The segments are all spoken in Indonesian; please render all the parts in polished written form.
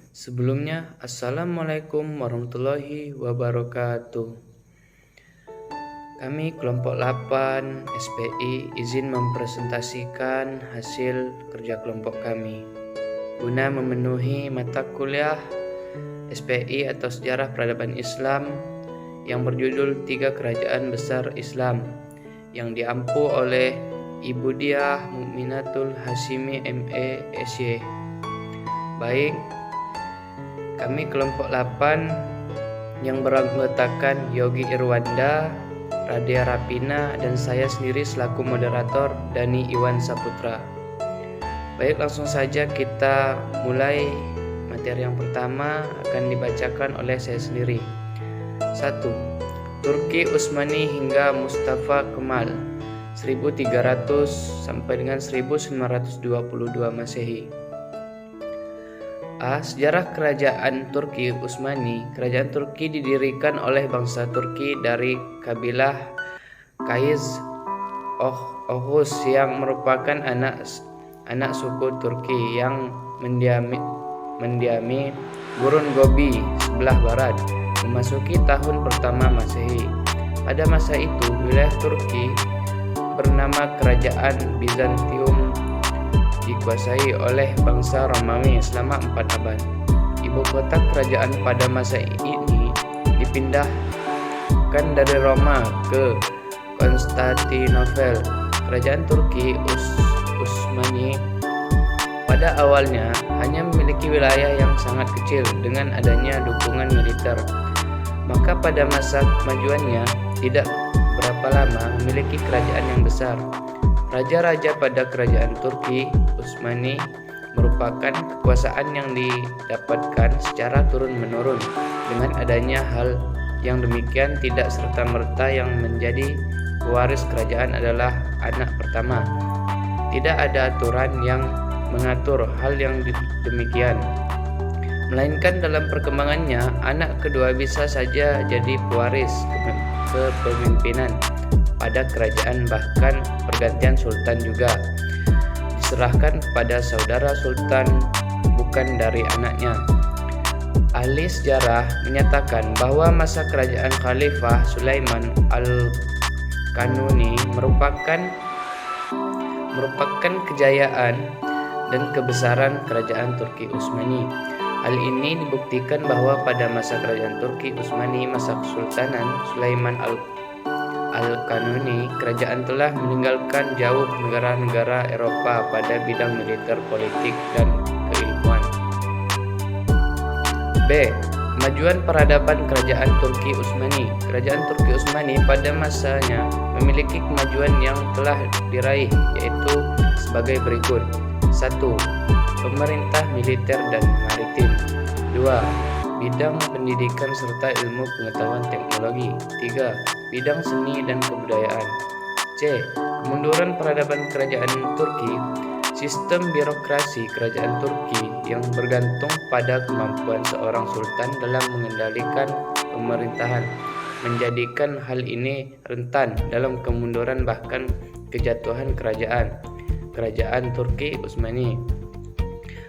Sebelumnya, Assalamualaikum warahmatullahi wabarakatuh. Kami kelompok 8 SPI izin mempresentasikan hasil kerja kelompok kami guna memenuhi mata kuliah SPI atau Sejarah Peradaban Islam yang berjudul 3 Kerajaan Besar Islam yang diampu oleh Ibu Diah Mukminatul Hashimi MA SY. Baik, kami kelompok 8 yang beranggotakan Yogi Irwanda, Radia Rapina, dan saya sendiri selaku moderator Dani Iwan Saputra. Baik, langsung saja kita mulai. Materi yang pertama akan dibacakan oleh saya sendiri. 1. Turki Utsmani hingga Mustafa Kemal 1300 sampai dengan 1922 Masehi. A. Sejarah Kerajaan Turki Utsmani. Kerajaan Turki didirikan oleh bangsa Turki dari kabilah Kayız Oghuz yang merupakan anak suku Turki yang mendiami Gurun Gobi sebelah barat memasuki tahun pertama Masehi. Pada masa itu, wilayah Turki bernama Kerajaan Bizantium dikuasai oleh bangsa Romawi selama 4 abad. Ibu kota kerajaan pada masa ini dipindahkan dari Roma ke Konstantinopel. Kerajaan Turki Utsmani pada awalnya hanya memiliki wilayah yang sangat kecil dengan adanya dukungan militer. Maka pada masa kemajuannya tidak berapa lama memiliki kerajaan yang besar. Raja-raja pada kerajaan Turki Utsmani merupakan kekuasaan yang didapatkan secara turun-menurun. Dengan adanya hal yang demikian, tidak serta-merta yang menjadi pewaris kerajaan adalah anak pertama. Tidak ada aturan yang mengatur hal yang demikian, melainkan dalam perkembangannya anak kedua bisa saja jadi pewaris kepemimpinan pada kerajaan, bahkan pergantian sultan juga diserahkan kepada saudara sultan bukan dari anaknya. Ahli sejarah menyatakan bahwa masa kerajaan Khalifah Sulaiman Al-Kanuni merupakan kejayaan dan kebesaran kerajaan Turki Utsmani. Hal ini dibuktikan bahwa pada masa kerajaan Turki Utsmani, masa Kesultanan Sulaiman Al-Kanuni, kerajaan telah meninggalkan jauh negara-negara Eropa pada bidang militer, politik, dan keilmuan. B. Kemajuan peradaban kerajaan Turki Utsmani. Kerajaan Turki Utsmani pada masanya memiliki kemajuan yang telah diraih, yaitu sebagai berikut. 1. Pemerintah militer dan maritim. 2. Bidang pendidikan serta ilmu pengetahuan teknologi. 3. Bidang seni dan kebudayaan. C. Kemunduran peradaban kerajaan Turki. Sistem birokrasi kerajaan Turki yang bergantung pada kemampuan seorang sultan dalam mengendalikan pemerintahan menjadikan hal ini rentan dalam kemunduran bahkan kejatuhan kerajaan Turki Utsmani.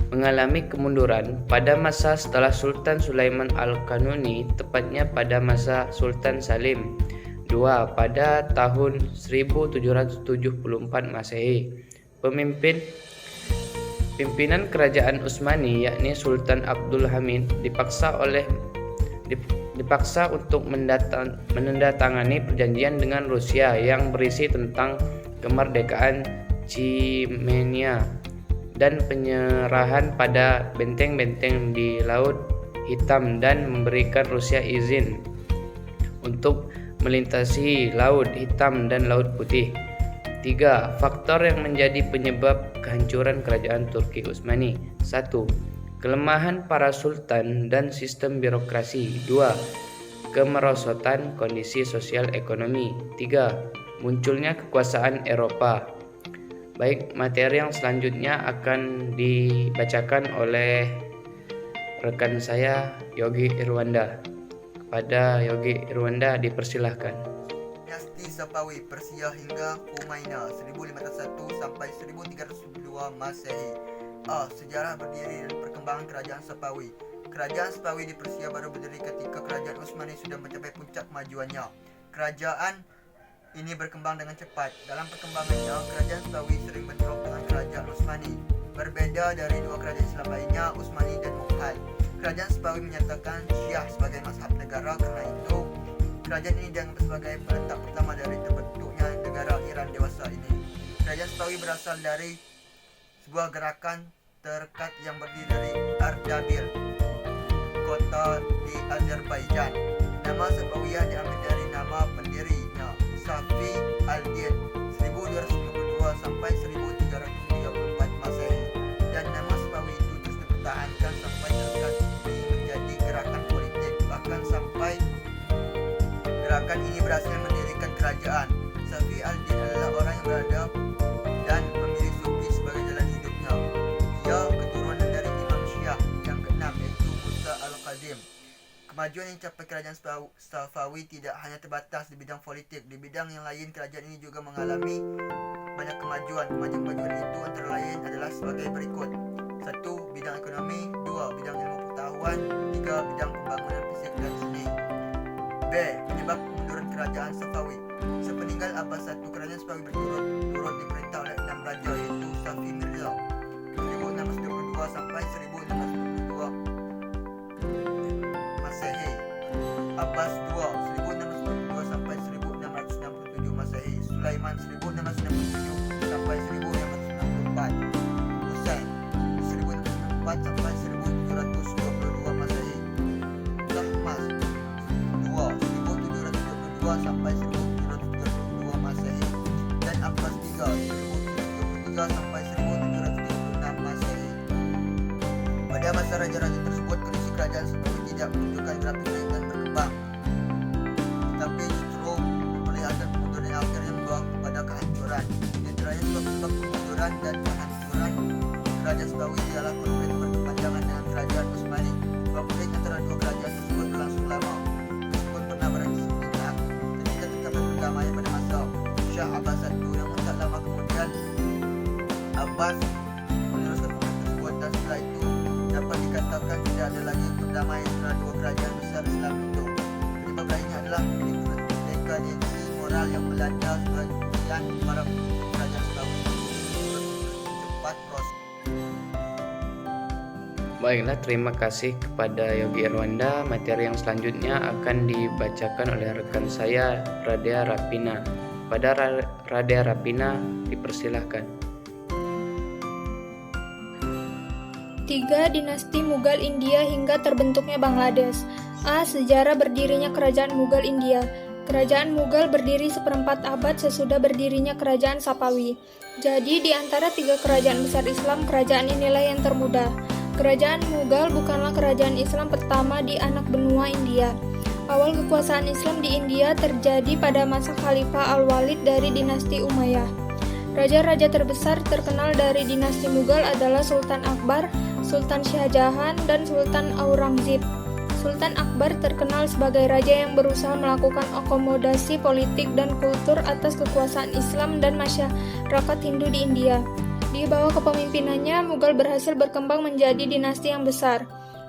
Mengalami kemunduran pada masa setelah Sultan Sulaiman Al-Kanuni, tepatnya pada masa Sultan Salim II pada tahun 1774 Masehi. Pimpinan kerajaan Utsmani, yakni Sultan Abdul Hamid, dipaksa untuk menandatangani perjanjian dengan Rusia yang berisi tentang kemerdekaan Crimea dan penyerahan pada benteng-benteng di Laut Hitam dan memberikan Rusia izin untuk melintasi Laut Hitam dan Laut Putih. 3. Faktor yang menjadi penyebab kehancuran kerajaan Turki Utsmani. 1. Kelemahan para sultan dan sistem birokrasi. 2. Kemerosotan kondisi sosial ekonomi. 3. Munculnya kekuasaan Eropa. Baik, materi yang selanjutnya akan dibacakan oleh rekan saya Yogi Irwanda. Kepada Yogi Irwanda dipersilahkan. Dinasti Safawi Persia hingga Umayyah 1501 sampai 1302 Masehi. A. Sejarah berdiri dan perkembangan Kerajaan Safawi. Kerajaan Safawi di Persia baru berdiri ketika Kerajaan Utsmani sudah mencapai puncak kemajuannya. Kerajaan ini berkembang dengan cepat. Dalam perkembangannya, Kerajaan Safawi sering bentrok dengan Kerajaan Utsmani. Berbeda dari dua kerajaan Islam lainnya, Utsmani dan Mughal. Kerajaan Safawi menyatakan Syiah sebagai mazhab negara. Karena itu, kerajaan ini dianggap sebagai penentang pertama dari terbentuknya negara Iran dewasa ini. Kerajaan Safawi berasal dari sebuah gerakan terdekat yang berdiri dari Ardabil, kota di Azerbaijan. Nama Safawiyah diambil dari nama pendirinya, Safi al-Din, 1252 sampai 1334 Masehi. Dan nama Safawi itu terus dipertahankan sampai terdekat menjadi gerakan politik. Bahkan sampai gerakan ini berhasil mendirikan kerajaan. Safi al-Din adalah orang yang beradab dan memilih sufi sebagai jalan hidupnya. Dia keturunan dari Imam Syiah yang keenam, yaitu Musa al-Qadim. Kemajuan yang dicapai kerajaan Safawi tidak hanya terbatas di bidang politik. Di bidang yang lain, kerajaan ini juga mengalami banyak kemajuan. Kemajuan itu antara lain adalah sebagai berikut. 1. Bidang ekonomi. 2. Bidang ilmu pengetahuan. 3. Bidang pembangunan fisik dan seni. B. Penyebab kemunduran kerajaan Safawi. Sepeninggal Abbas I, kerajaan Safawi berturut-turut diperintah oleh 6 raja, yaitu Safi Mirza 1622 sampai 1622 Masehi, Abbas II 1622 sampai 1667 Masehi, Sulaiman 1667 sampai 1664, Husain 1604 sampai 1722 Masehi, Tahmas II 1722 sampai 1732 Masehi, dan Abbas III 1733 sampai 1736 Masehi. Pada masa raja-raja tersebut, kondisi kerajaan Safawi tidak menunjukkan grafik naik dan berkembang, tetapi justru memperlihatkan kemunduran yang akhirnya membawa kepada kehancuran. Di antaranya sebab-sebab kemunduran dan kehancuran kerajaan Safawi ialah konflik berkepanjangan dengan kerajaan Utsmani. Konflik antara dua kerajaan tersebut berlangsung lama, meskipun pernah berhenti sejenak ketika tercapai perdamaian pada masa Syah Abbas I. Namun tak lama kemudian Abbas meneruskan konflik tersebut, dan setelah itu dapat dikatakan tidak ada lagi perdamaian antara dua kerajaan besar Islam itu. Penyebab lainnya adalah dekadensi moral yang melanda sebagian para kerajaan Safawi. Cepat proses. Baiklah, terima kasih kepada Yogi Irwanda. Materi yang selanjutnya akan dibacakan oleh rekan saya, Radea Rapina. Pada Radea Rapina, dipersilahkan. 3. Dinasti Mughal India hingga terbentuknya Bangladesh. A. Sejarah berdirinya Kerajaan Mughal India. Kerajaan Mughal berdiri seperempat abad sesudah berdirinya Kerajaan Safawi. Jadi di antara 3 kerajaan besar Islam, kerajaan inilah yang termuda. Kerajaan Mughal bukanlah kerajaan Islam pertama di anak benua India. Awal kekuasaan Islam di India terjadi pada masa Khalifah Al-Walid dari dinasti Umayyah. Raja-raja terbesar terkenal dari dinasti Mughal adalah Sultan Akbar, Sultan Shah Jahan, dan Sultan Aurangzeb. Sultan Akbar terkenal sebagai raja yang berusaha melakukan akomodasi politik dan kultur atas kekuasaan Islam dan masyarakat Hindu di India. Di bawah kepemimpinannya, Mughal berhasil berkembang menjadi dinasti yang besar.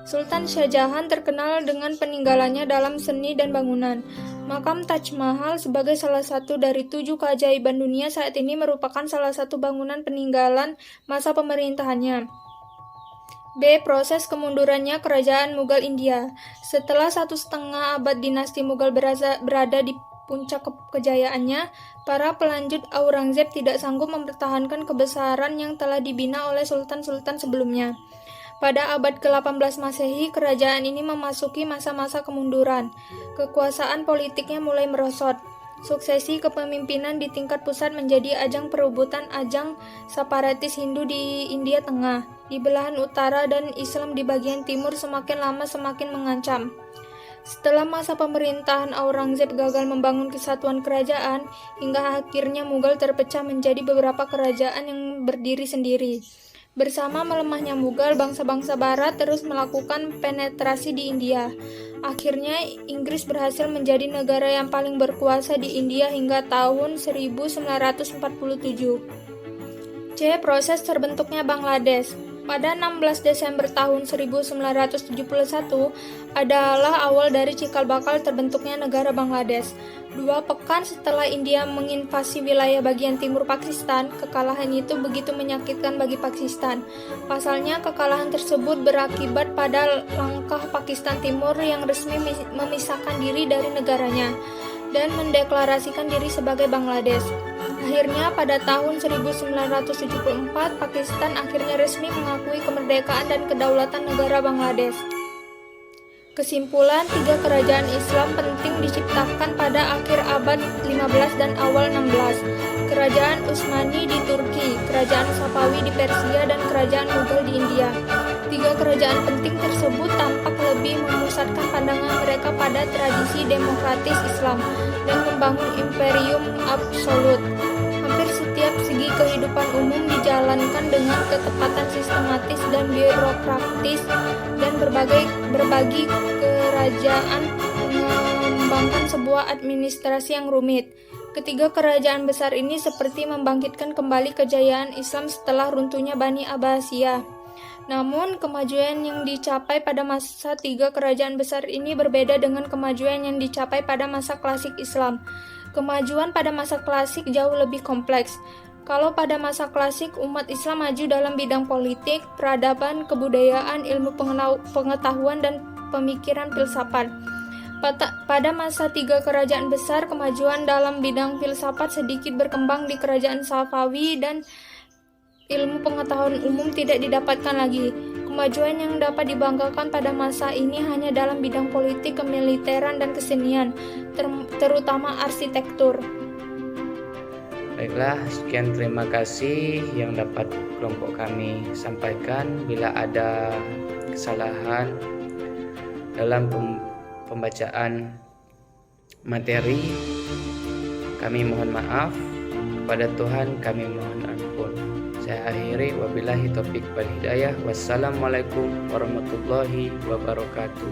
Sultan Shah Jahan terkenal dengan peninggalannya dalam seni dan bangunan. Makam Taj Mahal sebagai salah satu dari 7 keajaiban dunia saat ini merupakan salah satu bangunan peninggalan masa pemerintahannya. B. Proses kemundurannya Kerajaan Mughal India. Setelah 1,5 abad dinasti Mughal berada di puncak kejayaannya, para pelanjut Aurangzeb tidak sanggup mempertahankan kebesaran yang telah dibina oleh sultan-sultan sebelumnya. Pada abad ke-18 Masehi, kerajaan ini memasuki masa-masa kemunduran. Kekuasaan politiknya mulai merosot. Suksesi kepemimpinan di tingkat pusat menjadi ajang perebutan ajang separatis Hindu di India Tengah. Di belahan utara dan Islam di bagian timur semakin lama semakin mengancam. Setelah masa pemerintahan Aurangzeb gagal membangun kesatuan kerajaan, hingga akhirnya Mughal terpecah menjadi beberapa kerajaan yang berdiri sendiri. Bersama melemahnya Mughal, bangsa-bangsa barat terus melakukan penetrasi di India. Akhirnya, Inggris berhasil menjadi negara yang paling berkuasa di India hingga tahun 1947. C. Proses terbentuknya Bangladesh. Pada 16 Desember tahun 1971 adalah awal dari cikal bakal terbentuknya negara Bangladesh. 2 pekan setelah India menginvasi wilayah bagian timur Pakistan, kekalahan itu begitu menyakitkan bagi Pakistan. Pasalnya, kekalahan tersebut berakibat pada langkah Pakistan Timur yang resmi memisahkan diri dari negaranya dan mendeklarasikan diri sebagai Bangladesh. Akhirnya pada tahun 1974, Pakistan akhirnya resmi mengakui kemerdekaan dan kedaulatan negara Bangladesh. Kesimpulan, 3 kerajaan Islam penting diciptakan pada akhir abad 15 dan awal 16. Kerajaan Utsmani di Turki, Kerajaan Safawi di Persia, dan Kerajaan Mughal di India. 3 kerajaan penting tersebut tampak lebih memusatkan pandangan mereka pada tradisi demokratis Islam dan membangun imperium absolut. Hampir setiap segi kehidupan umum dijalankan dengan ketepatan sistematis dan birokratis, dan berbagi kerajaan mengembangkan sebuah administrasi yang rumit. Ketiga kerajaan besar ini seperti membangkitkan kembali kejayaan Islam setelah runtuhnya Bani Abbasiyah. Namun, kemajuan yang dicapai pada masa 3 kerajaan besar ini berbeda dengan kemajuan yang dicapai pada masa klasik Islam. Kemajuan pada masa klasik jauh lebih kompleks. Kalau pada masa klasik, umat Islam maju dalam bidang politik, peradaban, kebudayaan, ilmu pengetahuan, dan pemikiran filsafat. Pada masa 3 kerajaan besar, kemajuan dalam bidang filsafat sedikit berkembang di kerajaan Safawi dan ilmu pengetahuan umum tidak didapatkan lagi. Kemajuan yang dapat dibanggakan pada masa ini hanya dalam bidang politik, kemiliteran, dan kesenian, terutama arsitektur. Baiklah, sekian terima kasih yang dapat kelompok kami sampaikan. Bila ada kesalahan dalam pembacaan materi, kami mohon maaf. Kepada Tuhan kami mohon ampun. Saya akhiri, wabillahi taufik wal hidayah. Wassalamualaikum warahmatullahi wabarakatuh.